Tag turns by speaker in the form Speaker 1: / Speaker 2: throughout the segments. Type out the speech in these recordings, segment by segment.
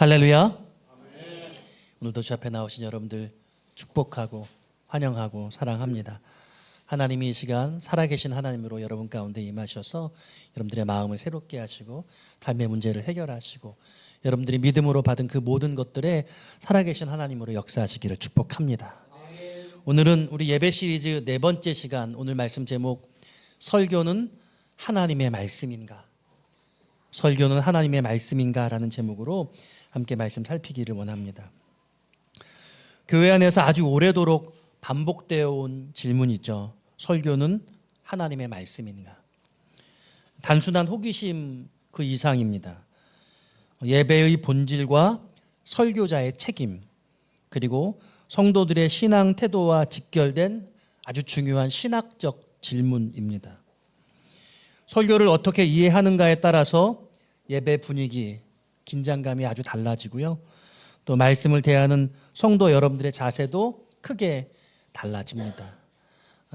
Speaker 1: 할렐루야. 오늘도 주 앞에 나오신 여러분들 축복하고 환영하고 사랑합니다. 하나님이 이 시간 살아계신 하나님으로 여러분 가운데 임하셔서 여러분들의 마음을 새롭게 하시고 삶의 문제를 해결하시고 여러분들이 믿음으로 받은 그 모든 것들에 살아계신 하나님으로 역사하시기를 축복합니다. 오늘은 우리 예배 시리즈 네 번째 시간, 오늘 말씀 제목 설교는 하나님의 말씀인가? 설교는 하나님의 말씀인가? 라는 제목으로 함께 말씀 살피기를 원합니다. 교회 안에서 아주 오래도록 반복되어 온 질문이 있죠. 설교는 하나님의 말씀인가? 단순한 호기심 그 이상입니다. 예배의 본질과 설교자의 책임, 그리고 성도들의 신앙 태도와 직결된 아주 중요한 신학적 질문입니다. 설교를 어떻게 이해하는가에 따라서 예배 분위기, 긴장감이 아주 달라지고요. 또 말씀을 대하는 성도 여러분들의 자세도 크게 달라집니다.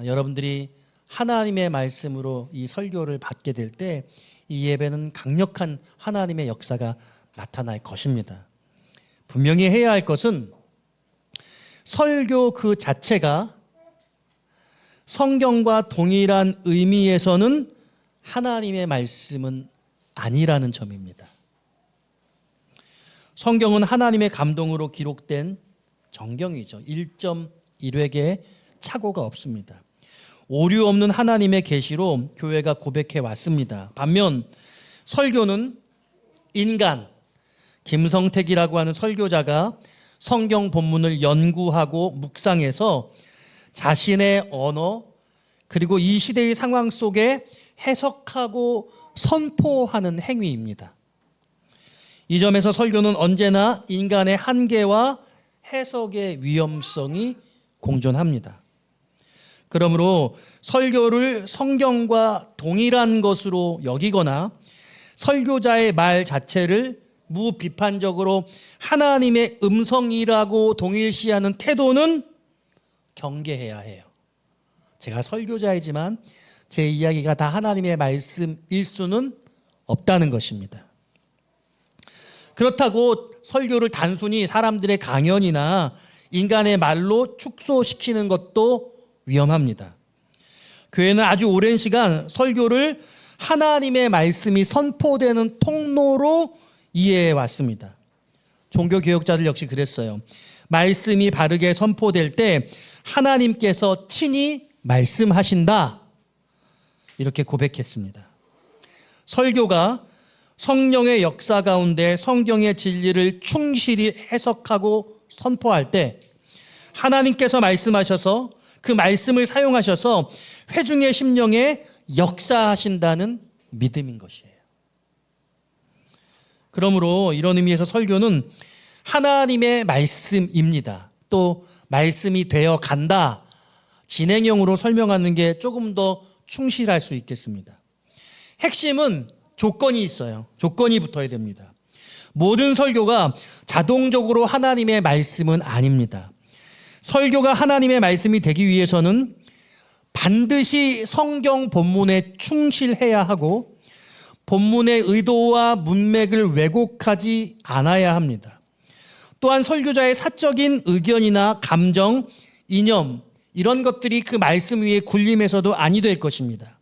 Speaker 1: 여러분들이 하나님의 말씀으로 이 설교를 받게 될 때 이 예배는 강력한 하나님의 역사가 나타날 것입니다. 분명히 해야 할 것은 설교 그 자체가 성경과 동일한 의미에서는 하나님의 말씀은 아니라는 점입니다. 성경은 하나님의 감동으로 기록된 정경이죠. 1.1획의 착오가 없습니다. 오류 없는 하나님의 계시로 교회가 고백해 왔습니다. 반면 설교는 인간, 김성택이라고 하는 설교자가 성경 본문을 연구하고 묵상해서 자신의 언어 그리고 이 시대의 상황 속에 해석하고 선포하는 행위입니다. 이 점에서 설교는 언제나 인간의 한계와 해석의 위험성이 공존합니다. 그러므로 설교를 성경과 동일한 것으로 여기거나 설교자의 말 자체를 무비판적으로 하나님의 음성이라고 동일시하는 태도는 경계해야 해요. 제가 설교자이지만 제 이야기가 다 하나님의 말씀일 수는 없다는 것입니다. 그렇다고 설교를 단순히 사람들의 강연이나 인간의 말로 축소시키는 것도 위험합니다. 교회는 아주 오랜 시간 설교를 하나님의 말씀이 선포되는 통로로 이해해 왔습니다. 종교개혁자들 역시 그랬어요. 말씀이 바르게 선포될 때 하나님께서 친히 말씀하신다, 이렇게 고백했습니다. 설교가 성령의 역사 가운데 성경의 진리를 충실히 해석하고 선포할 때 하나님께서 말씀하셔서 그 말씀을 사용하셔서 회중의 심령에 역사하신다는 믿음인 것이에요. 그러므로 이런 의미에서 설교는 하나님의 말씀입니다. 또 말씀이 되어 간다, 진행형으로 설명하는 게 조금 더 충실할 수 있겠습니다. 핵심은 조건이 있어요. 조건이 붙어야 됩니다. 모든 설교가 자동적으로 하나님의 말씀은 아닙니다. 설교가 하나님의 말씀이 되기 위해서는 반드시 성경 본문에 충실해야 하고 본문의 의도와 문맥을 왜곡하지 않아야 합니다. 또한 설교자의 사적인 의견이나 감정, 이념, 이런 것들이 그 말씀 위에 군림해서도 아니 될 것입니다.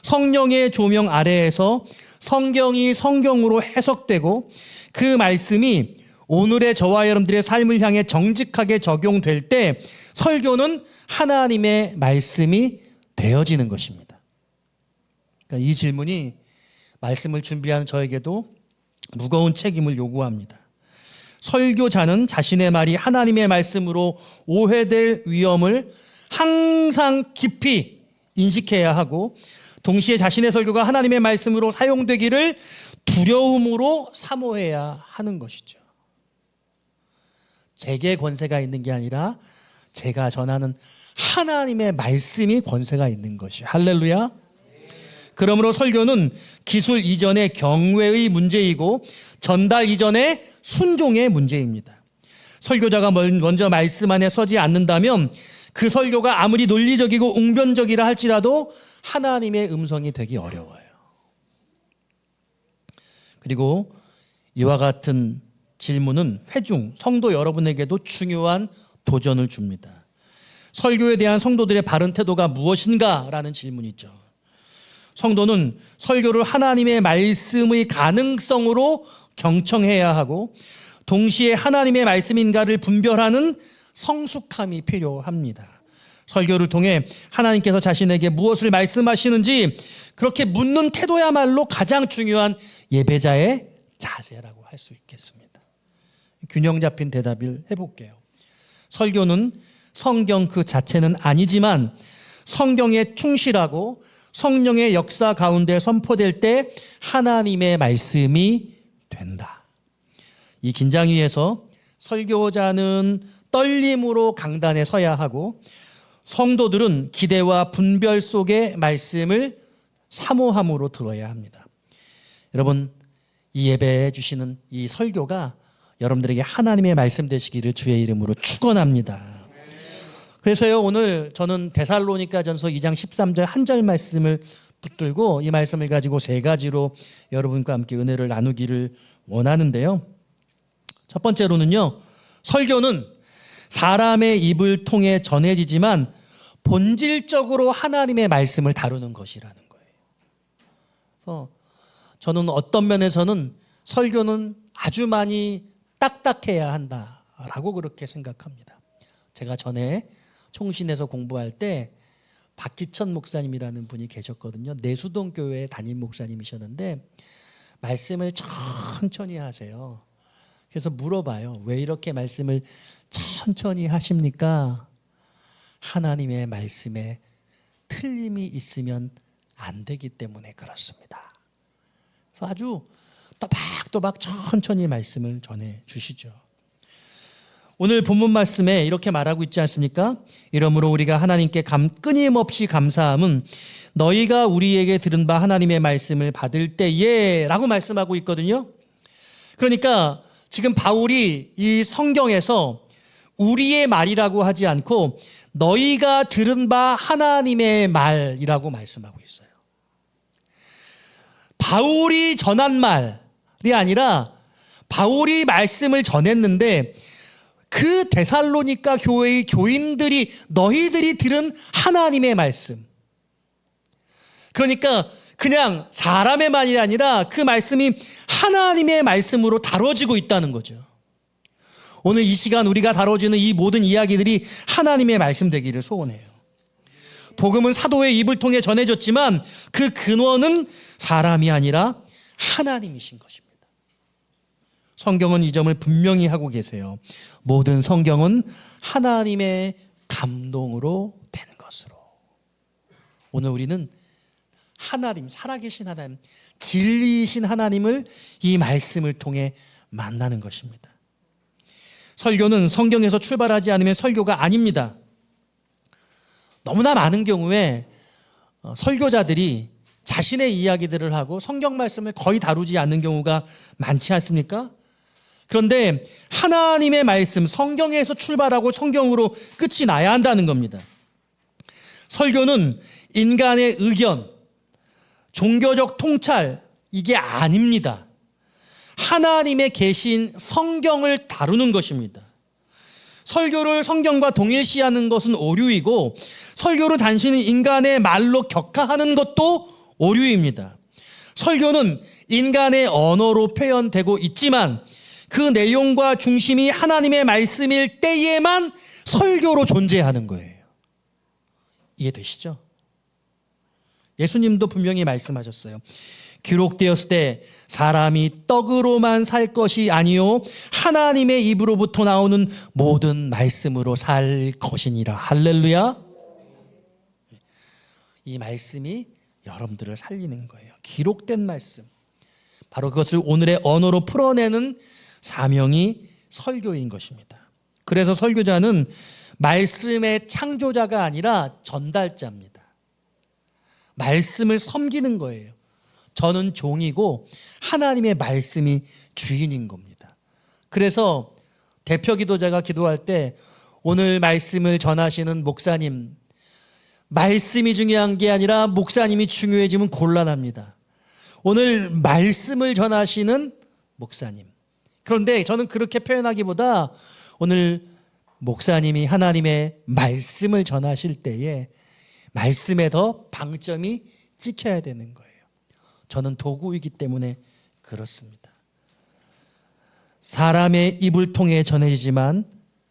Speaker 1: 성령의 조명 아래에서 성경이 성경으로 해석되고 그 말씀이 오늘의 저와 여러분들의 삶을 향해 정직하게 적용될 때 설교는 하나님의 말씀이 되어지는 것입니다. 그러니까 이 질문이 말씀을 준비하는 저에게도 무거운 책임을 요구합니다. 설교자는 자신의 말이 하나님의 말씀으로 오해될 위험을 항상 깊이 인식해야 하고 동시에 자신의 설교가 하나님의 말씀으로 사용되기를 두려움으로 사모해야 하는 것이죠. 제게 권세가 있는 게 아니라 제가 전하는 하나님의 말씀이 권세가 있는 것이에요. 할렐루야. 그러므로 설교는 기술 이전의 경외의 문제이고 전달 이전의 순종의 문제입니다. 설교자가 먼저 말씀 안에 서지 않는다면 그 설교가 아무리 논리적이고 웅변적이라 할지라도 하나님의 음성이 되기 어려워요. 그리고 이와 같은 질문은 회중, 성도 여러분에게도 중요한 도전을 줍니다. 설교에 대한 성도들의 바른 태도가 무엇인가? 라는 질문이죠. 성도는 설교를 하나님의 말씀의 가능성으로 경청해야 하고 동시에 하나님의 말씀인가를 분별하는 성숙함이 필요합니다. 설교를 통해 하나님께서 자신에게 무엇을 말씀하시는지 그렇게 묻는 태도야말로 가장 중요한 예배자의 자세라고 할 수 있겠습니다. 균형 잡힌 대답을 해볼게요. 설교는 성경 그 자체는 아니지만 성경에 충실하고 성령의 역사 가운데 선포될 때 하나님의 말씀이 된다. 이 긴장 위에서 설교자는 떨림으로 강단에 서야 하고 성도들은 기대와 분별 속에 말씀을 사모함으로 들어야 합니다. 여러분, 이 예배해 주시는 이 설교가 여러분들에게 하나님의 말씀 되시기를 주의 이름으로 축원합니다. 그래서요, 오늘 저는 데살로니가전서 2장 13절 한 절 말씀을 붙들고 이 말씀을 가지고 세 가지로 여러분과 함께 은혜를 나누기를 원하는데요. 첫 번째로는요, 설교는 사람의 입을 통해 전해지지만 본질적으로 하나님의 말씀을 다루는 것이라는 거예요. 그래서 저는 어떤 면에서는 설교는 아주 많이 딱딱해야 한다라고 그렇게 생각합니다. 제가 전에 총신에서 공부할 때 박기천 목사님이라는 분이 계셨거든요. 내수동 교회 담임 목사님이셨는데 말씀을 천천히 하세요. 그래서 물어봐요. 왜 이렇게 말씀을 천천히 하십니까? 하나님의 말씀에 틀림이 있으면 안 되기 때문에 그렇습니다. 그래서 아주 또박또박 천천히 말씀을 전해 주시죠. 오늘 본문 말씀에 이렇게 말하고 있지 않습니까? 이러므로 우리가 하나님께 끊임없이 감사함은 너희가 우리에게 들은 바 하나님의 말씀을 받을 때에 라고 말씀하고 있거든요. 그러니까 지금 바울이 이 성경에서 우리의 말이라고 하지 않고 너희가 들은 바 하나님의 말이라고 말씀하고 있어요. 바울이 전한 말이 아니라 바울이 말씀을 전했는데 그 데살로니가 교회의 교인들이 너희들이 들은 하나님의 말씀. 그러니까 그냥 사람의 말이 아니라 그 말씀이 하나님의 말씀으로 다뤄지고 있다는 거죠. 오늘 이 시간 우리가 다뤄지는 이 모든 이야기들이 하나님의 말씀 되기를 소원해요. 복음은 사도의 입을 통해 전해졌지만 그 근원은 사람이 아니라 하나님이신 것입니다. 성경은 이 점을 분명히 하고 계세요. 모든 성경은 하나님의 감동으로 된 것으로. 오늘 우리는 하나님, 살아계신 하나님, 진리이신 하나님을 이 말씀을 통해 만나는 것입니다. 설교는 성경에서 출발하지 않으면 설교가 아닙니다. 너무나 많은 경우에 설교자들이 자신의 이야기들을 하고 성경 말씀을 거의 다루지 않는 경우가 많지 않습니까? 그런데 하나님의 말씀, 성경에서 출발하고 성경으로 끝이 나야 한다는 겁니다. 설교는 인간의 의견, 종교적 통찰, 이게 아닙니다. 하나님의 계신 성경을 다루는 것입니다. 설교를 성경과 동일시하는 것은 오류이고 설교를 단순히 인간의 말로 격하하는 것도 오류입니다. 설교는 인간의 언어로 표현되고 있지만 그 내용과 중심이 하나님의 말씀일 때에만 설교로 존재하는 거예요. 이해되시죠? 예수님도 분명히 말씀하셨어요. 기록되었을 때 사람이 떡으로만 살 것이 아니요 하나님의 입으로부터 나오는 모든 말씀으로 살 것이니라. 할렐루야. 이 말씀이 여러분들을 살리는 거예요. 기록된 말씀. 바로 그것을 오늘의 언어로 풀어내는 사명이 설교인 것입니다. 그래서 설교자는 말씀의 창조자가 아니라 전달자입니다. 말씀을 섬기는 거예요. 저는 종이고 하나님의 말씀이 주인인 겁니다. 그래서 대표 기도자가 기도할 때 오늘 말씀을 전하시는 목사님, 말씀이 중요한 게 아니라 목사님이 중요해지면 곤란합니다. 오늘 말씀을 전하시는 목사님, 그런데 저는 그렇게 표현하기보다 오늘 목사님이 하나님의 말씀을 전하실 때에 말씀에 더 방점이 찍혀야 되는 거예요. 저는 도구이기 때문에 그렇습니다. 사람의 입을 통해 전해지지만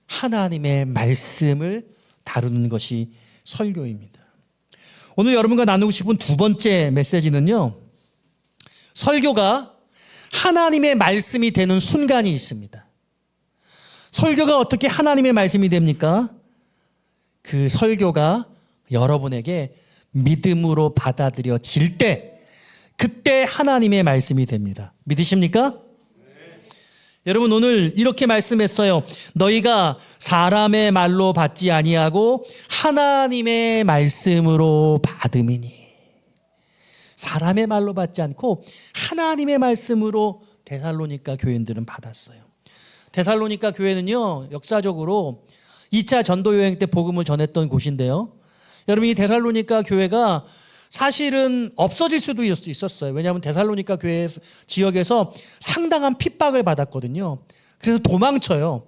Speaker 1: 하나님의 말씀을 다루는 것이 설교입니다. 오늘 여러분과 나누고 싶은 두 번째 메시지는요, 설교가 하나님의 말씀이 되는 순간이 있습니다. 설교가 어떻게 하나님의 말씀이 됩니까? 그 설교가 여러분에게 믿음으로 받아들여질 때, 그때 하나님의 말씀이 됩니다. 믿으십니까? 여러분, 오늘 이렇게 말씀했어요. 너희가 사람의 말로 받지 아니하고 하나님의 말씀으로 받음이니. 사람의 말로 받지 않고 하나님의 말씀으로 데살로니가 교인들은 받았어요. 데살로니가 교회는요, 역사적으로 2차 전도 여행 때 복음을 전했던 곳인데요. 여러분, 이 데살로니가 교회가 사실은 없어질 수도 있었어요. 왜냐하면 데살로니가 교회 지역에서 상당한 핍박을 받았거든요. 그래서 도망쳐요.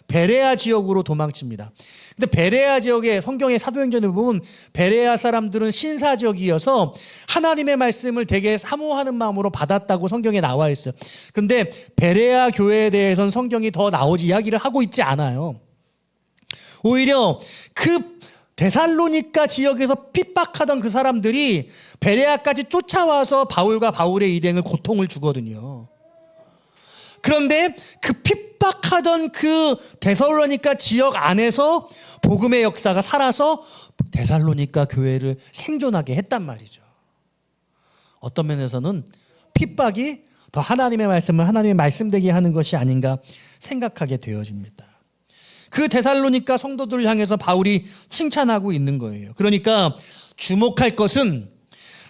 Speaker 1: 베레아 지역으로 도망칩니다. 근데 베레아 지역에 성경의 사도행전을 보면 베레아 사람들은 신사 지역이어서 하나님의 말씀을 되게 사모하는 마음으로 받았다고 성경에 나와 있어요. 그런데 베레아 교회에 대해서는 성경이 더 나오지 이야기를 하고 있지 않아요. 오히려 그 데살로니가 지역에서 핍박하던 그 사람들이 베레아까지 쫓아와서 바울과 바울의 일행을 고통을 주거든요. 그런데 그 핍박하던 그 데살로니가 지역 안에서 복음의 역사가 살아서 데살로니가 교회를 생존하게 했단 말이죠. 어떤 면에서는 핍박이 더 하나님의 말씀을 하나님의 말씀되게 하는 것이 아닌가 생각하게 되어집니다. 그 데살로니가 성도들을 향해서 바울이 칭찬하고 있는 거예요. 그러니까 주목할 것은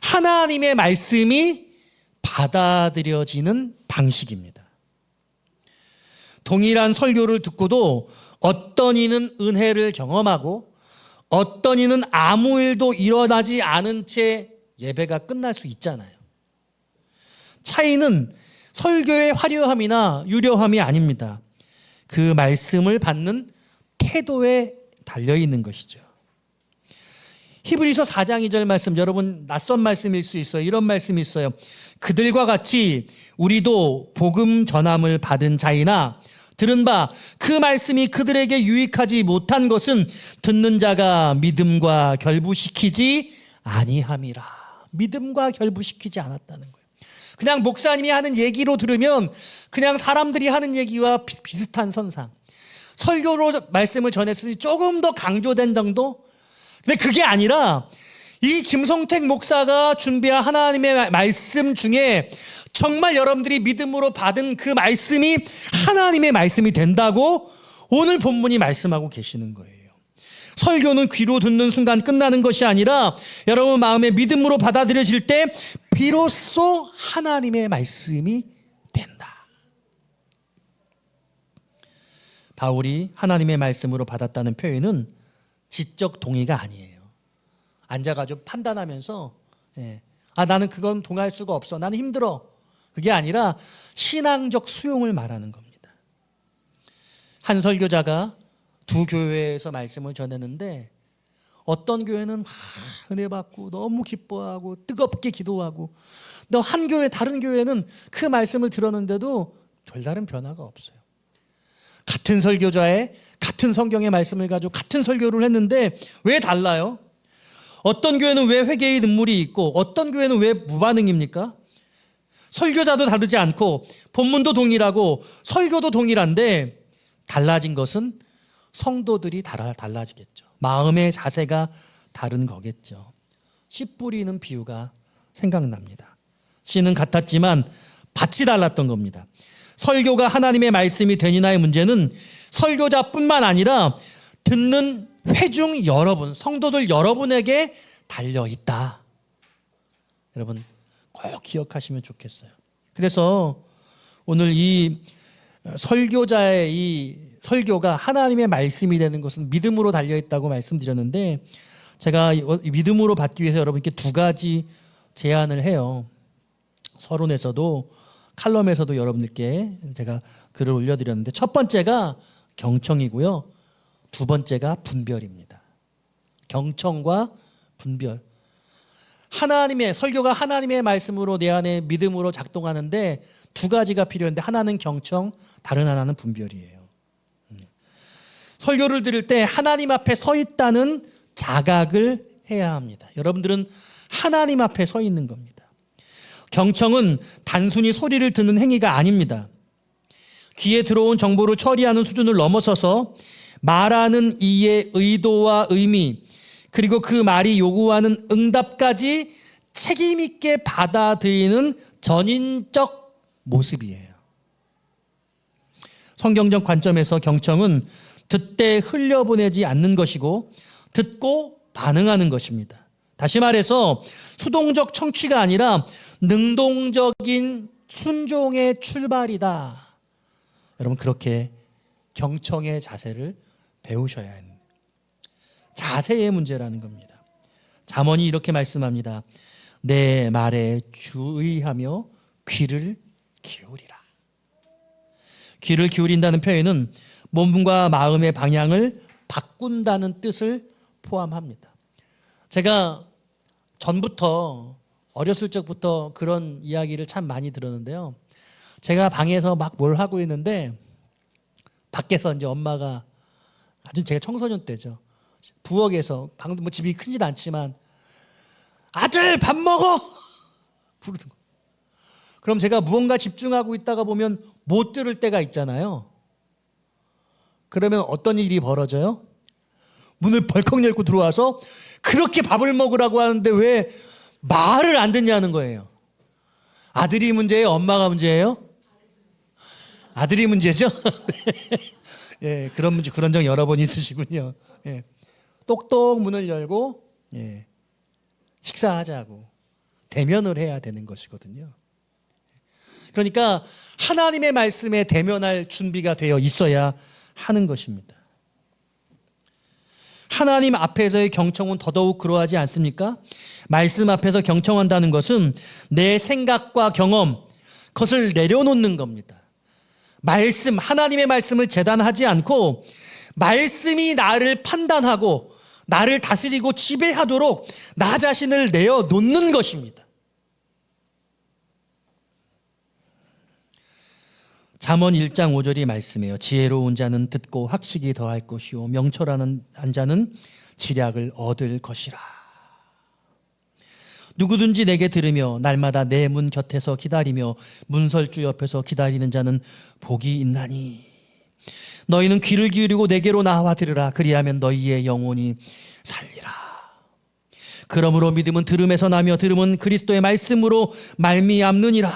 Speaker 1: 하나님의 말씀이 받아들여지는 방식입니다. 동일한 설교를 듣고도 어떤 이는 은혜를 경험하고 어떤 이는 아무 일도 일어나지 않은 채 예배가 끝날 수 있잖아요. 차이는 설교의 화려함이나 유려함이 아닙니다. 그 말씀을 받는 태도에 달려있는 것이죠. 히브리서 4장 2절 말씀, 여러분 낯선 말씀일 수 있어요. 이런 말씀이 있어요. 그들과 같이 우리도 복음 전함을 받은 자이나 들은 바 그 말씀이 그들에게 유익하지 못한 것은 듣는 자가 믿음과 결부시키지 아니함이라. 믿음과 결부시키지 않았다는 거예요. 그냥 목사님이 하는 얘기로 들으면 그냥 사람들이 하는 얘기와 비슷한 선상. 설교로 말씀을 전했으니 조금 더 강조된 정도? 근데 그게 아니라 이 김성택 목사가 준비한 하나님의 말씀 중에 정말 여러분들이 믿음으로 받은 그 말씀이 하나님의 말씀이 된다고 오늘 본문이 말씀하고 계시는 거예요. 설교는 귀로 듣는 순간 끝나는 것이 아니라 여러분 마음에 믿음으로 받아들여질 때 비로소 하나님의 말씀이 된다. 바울이 하나님의 말씀으로 받았다는 표현은 지적 동의가 아니에요. 앉아가지고 판단하면서 나는 그건 동의할 수가 없어. 나는 힘들어. 그게 아니라 신앙적 수용을 말하는 겁니다. 한 설교자가 두 교회에서 말씀을 전했는데 어떤 교회는 은혜 받고 너무 기뻐하고 뜨겁게 기도하고 또 한 교회 다른 교회는 그 말씀을 들었는데도 별다른 변화가 없어요. 같은 설교자의 같은 성경의 말씀을 가지고 같은 설교를 했는데 왜 달라요? 어떤 교회는 왜 회개의 눈물이 있고 어떤 교회는 왜 무반응입니까? 설교자도 다르지 않고 본문도 동일하고 설교도 동일한데 달라진 것은 성도들이 달라지겠죠. 마음의 자세가 다른 거겠죠. 씨 뿌리는 비유가 생각납니다. 씨는 같았지만 밭이 달랐던 겁니다. 설교가 하나님의 말씀이 되니나의 문제는 설교자뿐만 아니라 듣는 회중 여러분, 성도들 여러분에게 달려있다. 여러분 꼭 기억하시면 좋겠어요. 그래서 오늘 이 설교자의 이 설교가 하나님의 말씀이 되는 것은 믿음으로 달려있다고 말씀드렸는데 제가 믿음으로 받기 위해서 여러분께 두 가지 제안을 해요. 서론에서도 칼럼에서도 여러분들께 제가 글을 올려드렸는데, 첫 번째가 경청이고요, 두 번째가 분별입니다. 경청과 분별. 하나님의 설교가 하나님의 말씀으로 내 안에 믿음으로 작동하는데 두 가지가 필요한데, 하나는 경청, 다른 하나는 분별이에요. 설교를 들을 때 하나님 앞에 서 있다는 자각을 해야 합니다. 여러분들은 하나님 앞에 서 있는 겁니다. 경청은 단순히 소리를 듣는 행위가 아닙니다. 귀에 들어온 정보를 처리하는 수준을 넘어서서 말하는 이의 의도와 의미, 그리고 그 말이 요구하는 응답까지 책임 있게 받아들이는 전인적 모습이에요. 성경적 관점에서 경청은 듣되 흘려보내지 않는 것이고 듣고 반응하는 것입니다. 다시 말해서 수동적 청취가 아니라 능동적인 순종의 출발이다. 여러분, 그렇게 경청의 자세를 배우셔야 합니다. 자세의 문제라는 겁니다. 잠언이 이렇게 말씀합니다. 내 말에 주의하며 귀를 기울이라. 귀를 기울인다는 표현은 몸과 마음의 방향을 바꾼다는 뜻을 포함합니다. 제가 전부터, 어렸을 적부터 그런 이야기를 참 많이 들었는데요. 제가 방에서 막 뭘 하고 있는데 밖에서 이제 엄마가, 아주 제가 청소년 때죠, 부엌에서, 방도 뭐 집이 크진 않지만 아들 밥 먹어 부르는 거. 그럼 제가 무언가 집중하고 있다가 보면 못 들을 때가 있잖아요. 그러면 어떤 일이 벌어져요? 문을 벌컥 열고 들어와서 그렇게 밥을 먹으라고 하는데 왜 말을 안 듣냐는 거예요. 아들이 문제예요? 엄마가 문제예요? 아들이 문제죠? 예, 그런 문제, 그런 적 여러 번 있으시군요. 예, 똑똑 문을 열고, 예, 식사하자고 대면을 해야 되는 것이거든요. 그러니까 하나님의 말씀에 대면할 준비가 되어 있어야 하는 것입니다. 하나님 앞에서의 경청은 더더욱 그러하지 않습니까? 말씀 앞에서 경청한다는 것은 내 생각과 경험, 그것을 내려놓는 겁니다. 말씀, 하나님의 말씀을 재단하지 않고 말씀이 나를 판단하고 나를 다스리고 지배하도록 나 자신을 내어놓는 것입니다. 잠언 1장 5절이 말씀해요. 지혜로운 자는 듣고 학식이 더할 것이요 명철하는 자는 지략을 얻을 것이라. 누구든지 내게 들으며 날마다 내 문 곁에서 기다리며 문설주 옆에서 기다리는 자는 복이 있나니. 너희는 귀를 기울이고 내게로 나와 들으라. 그리하면 너희의 영혼이 살리라. 그러므로 믿음은 들음에서 나며 들음은 그리스도의 말씀으로 말미암느니라.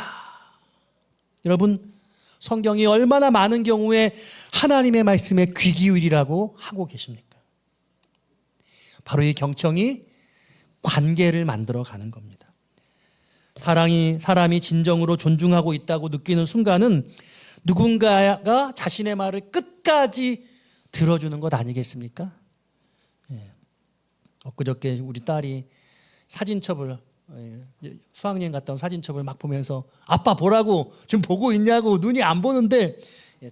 Speaker 1: 여러분, 성경이 얼마나 많은 경우에 하나님의 말씀에 귀 기울이라고 하고 계십니까? 바로 이 경청이 관계를 만들어 가는 겁니다. 사람이 진정으로 존중하고 있다고 느끼는 순간은 누군가가 자신의 말을 끝까지 들어주는 것 아니겠습니까? 예. 엊그저께 우리 딸이 사진첩을, 수학여행 갔다 온 사진첩을 막 보면서 아빠 보라고, 지금 보고 있냐고, 눈이 안 보는데,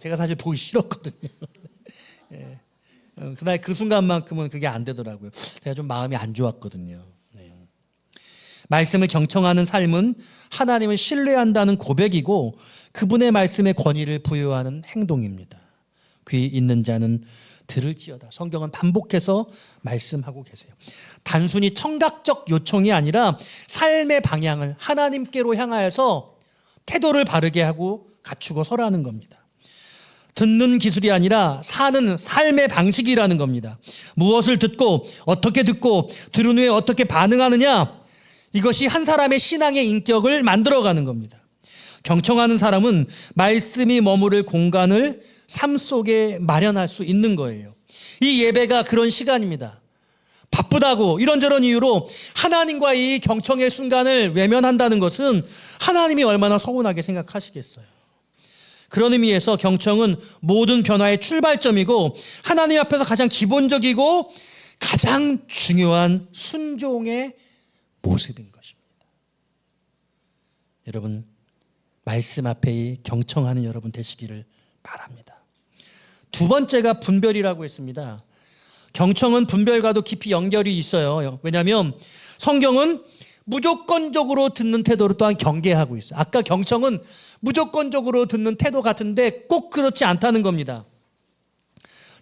Speaker 1: 제가 사실 보기 싫었거든요. 예. 그날 그 순간만큼은 그게 안 되더라고요. 제가 좀 마음이 안 좋았거든요. 네. 말씀을 경청하는 삶은 하나님을 신뢰한다는 고백이고 그분의 말씀에 권위를 부여하는 행동입니다. 귀 있는 자는 들을지어다. 성경은 반복해서 말씀하고 계세요. 단순히 청각적 요청이 아니라 삶의 방향을 하나님께로 향하여서 태도를 바르게 하고 갖추고 서라는 겁니다. 듣는 기술이 아니라 사는 삶의 방식이라는 겁니다. 무엇을 듣고 어떻게 듣고 들은 후에 어떻게 반응하느냐, 이것이 한 사람의 신앙의 인격을 만들어가는 겁니다. 경청하는 사람은 말씀이 머무를 공간을 삶 속에 마련할 수 있는 거예요. 이 예배가 그런 시간입니다. 바쁘다고 이런저런 이유로 하나님과 이 경청의 순간을 외면한다는 것은 하나님이 얼마나 서운하게 생각하시겠어요. 그런 의미에서 경청은 모든 변화의 출발점이고 하나님 앞에서 가장 기본적이고 가장 중요한 순종의 모습인 것입니다. 여러분, 말씀 앞에 경청하는 여러분 되시기를 바랍니다. 두 번째가 분별이라고 했습니다. 경청은 분별과도 깊이 연결이 있어요. 왜냐하면 성경은 무조건적으로 듣는 태도를 또한 경계하고 있어요. 아까 경청은 무조건적으로 듣는 태도 같은데 꼭 그렇지 않다는 겁니다.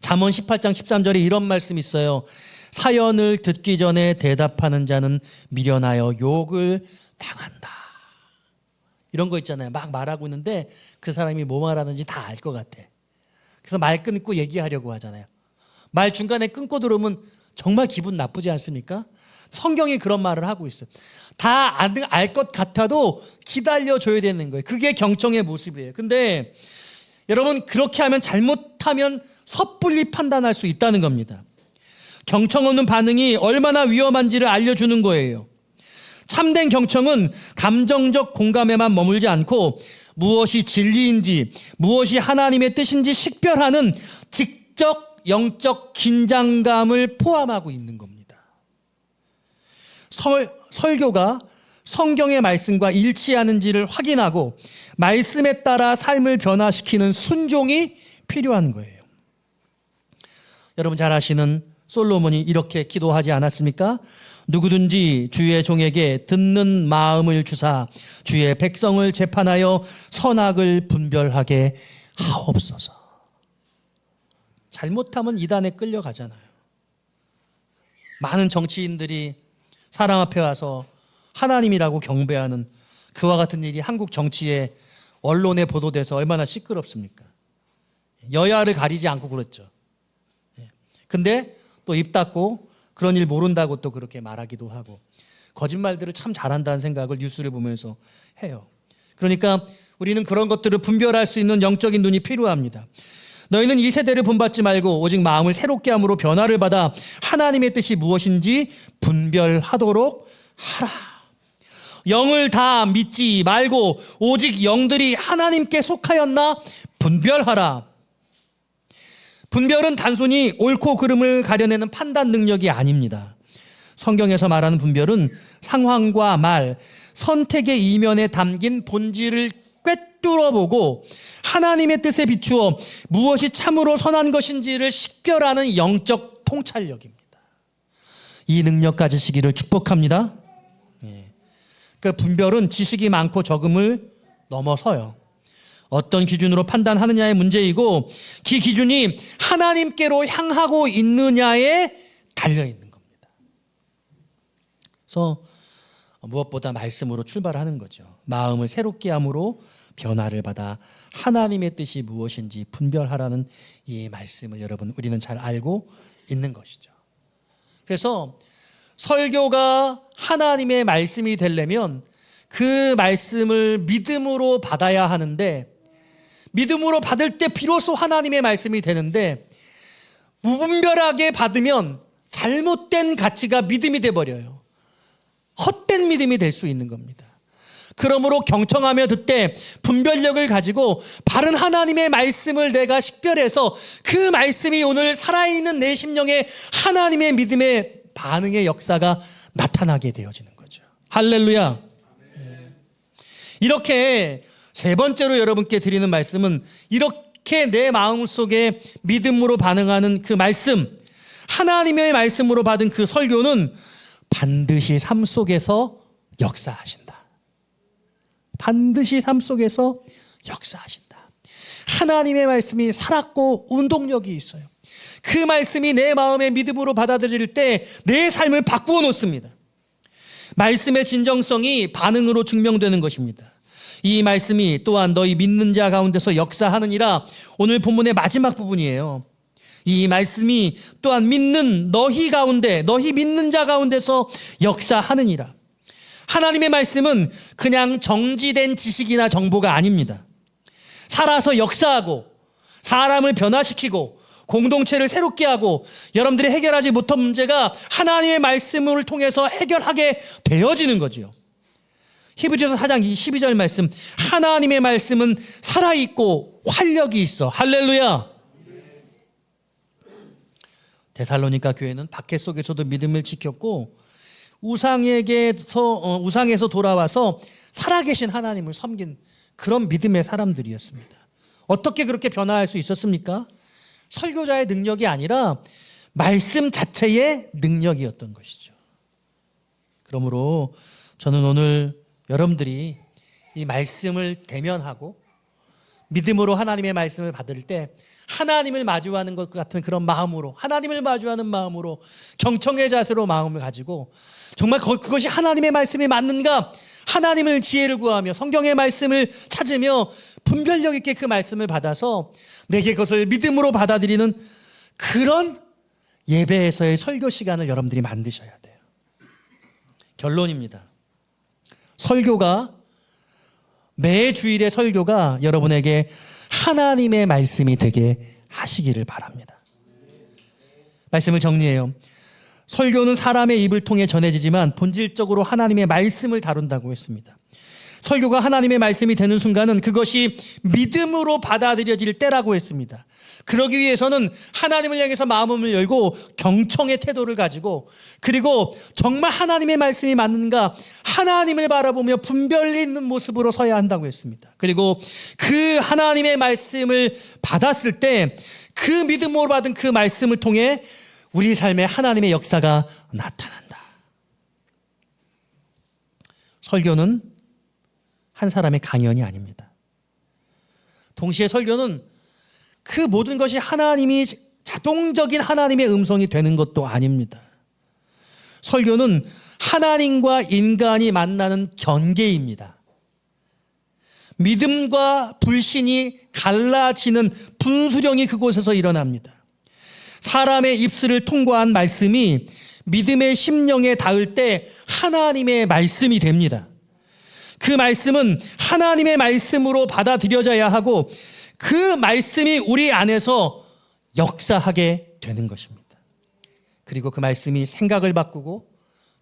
Speaker 1: 잠언 18장 13절에 이런 말씀이 있어요. 사연을 듣기 전에 대답하는 자는 미련하여 욕을 당한다. 이런 거 있잖아요. 막 말하고 있는데 그 사람이 뭐 말하는지 다 알 것 같아. 그래서 말 끊고 얘기하려고 하잖아요. 말 중간에 끊고 들어오면 정말 기분 나쁘지 않습니까? 성경이 그런 말을 하고 있어요. 다 알 것 같아도 기다려줘야 되는 거예요. 그게 경청의 모습이에요. 근데 여러분 그렇게 하면 잘못하면 섣불리 판단할 수 있다는 겁니다. 경청 없는 반응이 얼마나 위험한지를 알려주는 거예요. 참된 경청은 감정적 공감에만 머물지 않고 무엇이 진리인지 무엇이 하나님의 뜻인지 식별하는 직접 영적 긴장감을 포함하고 있는 겁니다. 설교가 성경의 말씀과 일치하는지를 확인하고 말씀에 따라 삶을 변화시키는 순종이 필요한 거예요. 여러분 잘 아시는 솔로몬이 이렇게 기도하지 않았습니까? 누구든지 주의 종에게 듣는 마음을 주사 주의 백성을 재판하여 선악을 분별하게 하옵소서. 잘못하면 이단에 끌려가잖아요. 많은 정치인들이 사람 앞에 와서 하나님이라고 경배하는 그와 같은 일이 한국 정치에 언론에 보도돼서 얼마나 시끄럽습니까? 여야를 가리지 않고 그랬죠. 근데 또 입 닫고 그런 일 모른다고 또 그렇게 말하기도 하고 거짓말들을 참 잘한다는 생각을 뉴스를 보면서 해요. 그러니까 우리는 그런 것들을 분별할 수 있는 영적인 눈이 필요합니다. 너희는 이 세대를 본받지 말고 오직 마음을 새롭게 함으로 변화를 받아 하나님의 뜻이 무엇인지 분별하도록 하라. 영을 다 믿지 말고 오직 영들이 하나님께 속하였나 분별하라. 분별은 단순히 옳고 그름을 가려내는 판단 능력이 아닙니다. 성경에서 말하는 분별은 상황과 말, 선택의 이면에 담긴 본질을 꿰뚫어보고 하나님의 뜻에 비추어 무엇이 참으로 선한 것인지를 식별하는 영적 통찰력입니다. 이 능력 가지시기를 축복합니다. 그 분별은 지식이 많고 적음을 넘어서요. 어떤 기준으로 판단하느냐의 문제이고 그 기준이 하나님께로 향하고 있느냐에 달려있는 겁니다. 그래서 무엇보다 말씀으로 출발하는 거죠. 마음을 새롭게 함으로 변화를 받아 하나님의 뜻이 무엇인지 분별하라는 이 말씀을 여러분 우리는 잘 알고 있는 것이죠. 그래서 설교가 하나님의 말씀이 되려면 그 말씀을 믿음으로 받아야 하는데 믿음으로 받을 때 비로소 하나님의 말씀이 되는데 무분별하게 받으면 잘못된 가치가 믿음이 돼버려요. 헛된 믿음이 될 수 있는 겁니다. 그러므로 경청하며 듣되 분별력을 가지고 바른 하나님의 말씀을 내가 식별해서 그 말씀이 오늘 살아있는 내 심령에 하나님의 믿음의 반응의 역사가 나타나게 되어지는 거죠. 할렐루야. 이렇게 세 번째로 여러분께 드리는 말씀은 이렇게 내 마음속에 믿음으로 반응하는 그 말씀, 하나님의 말씀으로 받은 그 설교는 반드시 삶 속에서 역사하신다. 반드시 삶 속에서 역사하신다. 하나님의 말씀이 살았고 운동력이 있어요. 그 말씀이 내 마음의 믿음으로 받아들일 때 내 삶을 바꾸어 놓습니다. 말씀의 진정성이 반응으로 증명되는 것입니다. 이 말씀이 또한 너희 믿는 자 가운데서 역사하느니라. 오늘 본문의 마지막 부분이에요. 이 말씀이 또한 믿는 너희 가운데, 너희 믿는 자 가운데서 역사하느니라. 하나님의 말씀은 그냥 정지된 지식이나 정보가 아닙니다. 살아서 역사하고 사람을 변화시키고 공동체를 새롭게 하고 여러분들이 해결하지 못한 문제가 하나님의 말씀을 통해서 해결하게 되어지는 거죠. 히브리서 4장 12절 말씀, 하나님의 말씀은 살아있고 활력이 있어. 할렐루야. 데살로니가 교회는 박해 속에서도 믿음을 지켰고 우상에서 돌아와서 살아계신 하나님을 섬긴 그런 믿음의 사람들이었습니다. 어떻게 그렇게 변화할 수 있었습니까? 설교자의 능력이 아니라 말씀 자체의 능력이었던 것이죠. 그러므로 저는 오늘 여러분들이 이 말씀을 대면하고 믿음으로 하나님의 말씀을 받을 때 하나님을 마주하는 것 같은 그런 마음으로, 하나님을 마주하는 마음으로, 경청의 자세로 마음을 가지고 정말 그것이 하나님의 말씀이 맞는가, 하나님을 지혜를 구하며 성경의 말씀을 찾으며 분별력 있게 그 말씀을 받아서 내게 그것을 믿음으로 받아들이는 그런 예배에서의 설교 시간을 여러분들이 만드셔야 돼요. 결론입니다. 매 주일의 설교가 여러분에게 하나님의 말씀이 되게 하시기를 바랍니다. 말씀을 정리해요. 설교는 사람의 입을 통해 전해지지만 본질적으로 하나님의 말씀을 다룬다고 했습니다. 설교가 하나님의 말씀이 되는 순간은 그것이 믿음으로 받아들여질 때라고 했습니다. 그러기 위해서는 하나님을 향해서 마음을 열고 경청의 태도를 가지고, 그리고 정말 하나님의 말씀이 맞는가 하나님을 바라보며 분별 있는 모습으로 서야 한다고 했습니다. 그리고 그 하나님의 말씀을 받았을 때 그 믿음으로 받은 그 말씀을 통해 우리 삶에 하나님의 역사가 나타난다. 설교는 한 사람의 강연이 아닙니다. 동시에 설교는 그 모든 것이 하나님이 자동적인 하나님의 음성이 되는 것도 아닙니다. 설교는 하나님과 인간이 만나는 경계입니다. 믿음과 불신이 갈라지는 분수령이 그곳에서 일어납니다. 사람의 입술을 통과한 말씀이 믿음의 심령에 닿을 때 하나님의 말씀이 됩니다. 그 말씀은 하나님의 말씀으로 받아들여져야 하고 그 말씀이 우리 안에서 역사하게 되는 것입니다. 그리고 그 말씀이 생각을 바꾸고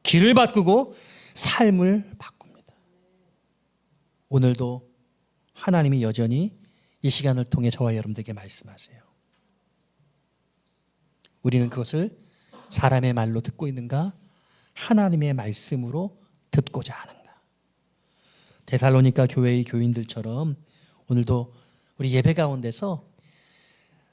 Speaker 1: 길을 바꾸고 삶을 바꿉니다. 오늘도 하나님이 여전히 이 시간을 통해 저와 여러분들에게 말씀하세요. 우리는 그것을 사람의 말로 듣고 있는가? 하나님의 말씀으로 듣고자 하는가? 데살로니가 교회의 교인들처럼 오늘도 우리 예배 가운데서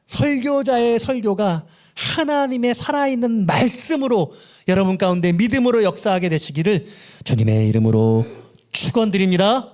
Speaker 1: 설교자의 설교가 하나님의 살아있는 말씀으로 여러분 가운데 믿음으로 역사하게 되시기를 주님의 이름으로 축원드립니다.